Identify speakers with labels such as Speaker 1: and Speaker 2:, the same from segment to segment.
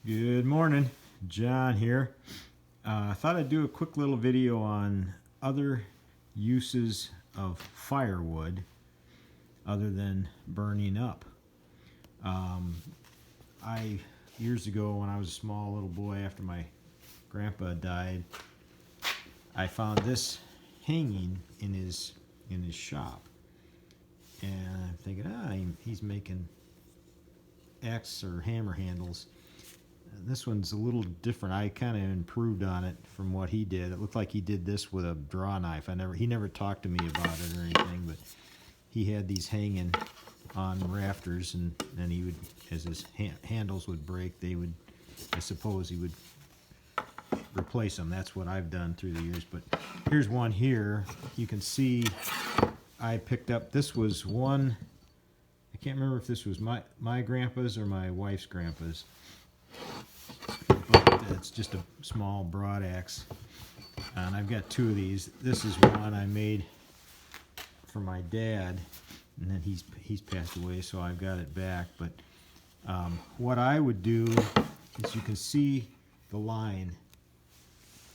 Speaker 1: Good morning, John here. I thought I'd do a quick little video on other uses of firewood other than burning up. Years ago when I was a small little boy after my grandpa died, I found this hanging in his shop, and I'm thinking, he's making axe or hammer handles. This one's a little different. I kind of improved on it from what he did. It looked like he did this with a draw knife. He never talked to me about it or anything, but he had these hanging on rafters, and then he would, as his handles would break, I suppose he would replace them. That's what I've done through the years. But here's one here. You can see I picked up, this was one, I can't remember if this was my grandpa's or my wife's grandpa's. But it's just a small broad axe, and I've got two of these. This is one I made for my dad, and then he's passed away, so I've got it back. But what I would do is, you can see the line.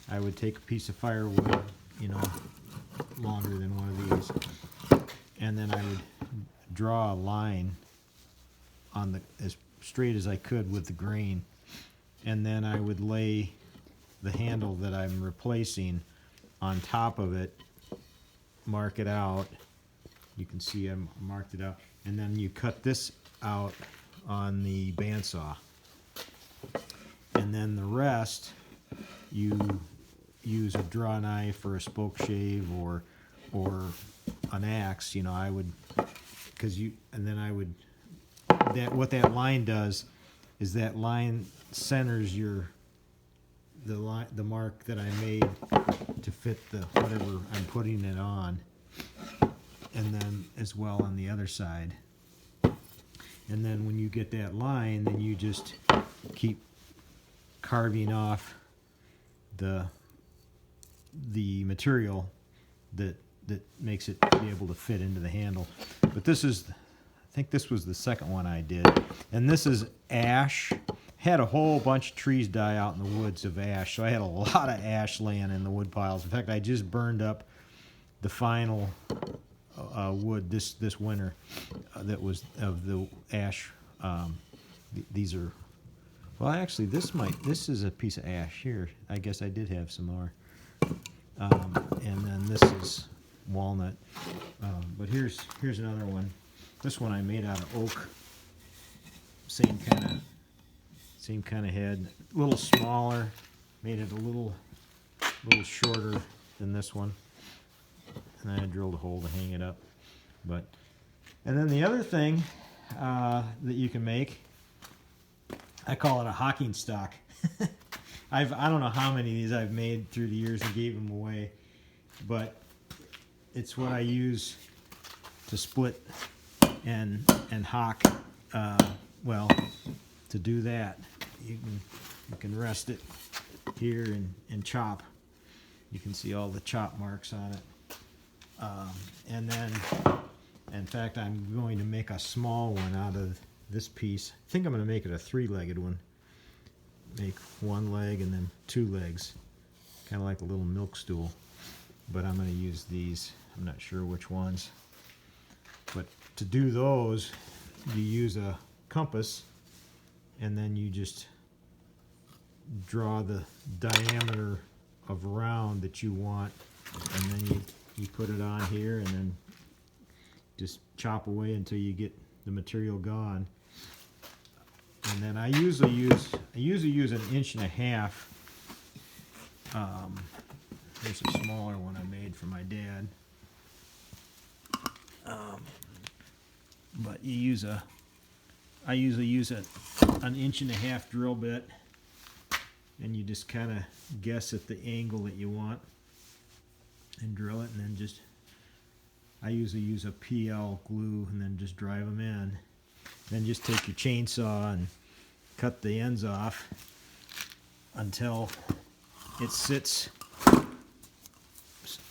Speaker 1: I would take a piece of firewood, longer than one of these, and then I would draw a line on as straight as I could with the grain, and then I would lay the handle that I'm replacing on top of it, mark it out. You can see I marked it out, and then you cut this out on the bandsaw, and then the rest you use a draw knife or a spoke shave or an axe. I would, what that line does is that line centers the mark that I made to fit the whatever I'm putting it on, and then as well on the other side. And then when you get that line, then you just keep carving off the material that makes it be able to fit into the handle. But I think this was the second one I did, and this is ash. Had a whole bunch of trees die out in the woods of ash, so I had a lot of ash laying in the wood piles. In fact, I just burned up the final wood this winter that was of the ash. These are, well, actually, this is a piece of ash here. I guess I did have some more. And then this is walnut. But here's another one. This one I made out of oak. Same kind of head. A little smaller. Made it a little shorter than this one. And then I drilled a hole to hang it up. And then the other thing that you can make, I call it a hocking stock. I don't know how many of these I've made through the years and gave them away, but it's what I use to split and hock. Well, to do that, you can rest it here and chop. You can see all the chop marks on it. And then, in fact, I'm going to make a small one out of this piece. I think I'm going to make it a three-legged one. Make one leg and then two legs, kind of like a little milk stool. But I'm going to use these. I'm not sure which ones. But to do those, you use a compass, and then you just draw the diameter of round that you want, and then you put it on here, and then just chop away until you get the material gone. And then I usually use an 1.5 inches. Here's a smaller one I made for my dad. But I usually use an 1.5 inch drill bit, and you just kind of guess at the angle that you want and drill it, and then I usually use a PL glue and then just drive them in. Then just take your chainsaw and cut the ends off until it sits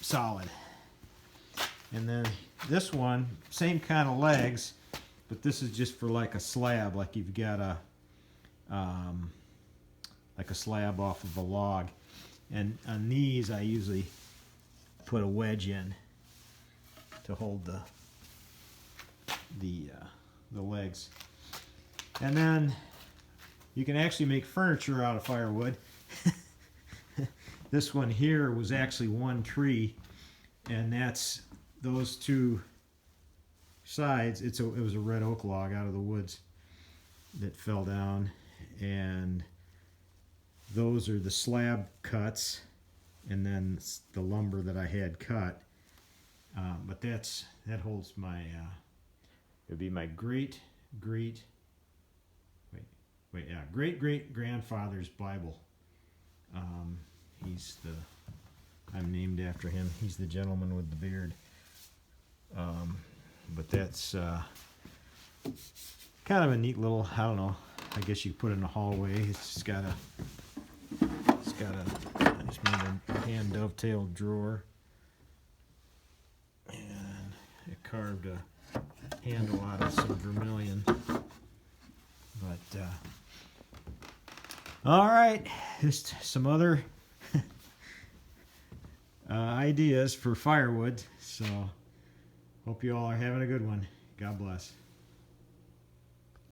Speaker 1: solid. And then this one, same kind of legs, but this is just for like a slab, like you've got a like a slab off of a log. And on these, I usually put a wedge in to hold the legs. And then you can actually make furniture out of firewood. This one here was actually one tree, and that's those two sides. It was a red oak log out of the woods that fell down, and those are the slab cuts, and then the lumber that I had cut. But that holds my it'd be my great great grandfather's Bible. I'm named after him. He's the gentleman with the beard. But that's kind of a neat little, I don't know, I guess you could put it in a hallway. It's got a I just made a hand dovetailed drawer. And it carved a handle out of some vermilion. But all right, just some other ideas for firewood. So hope you all are having a good one. God bless.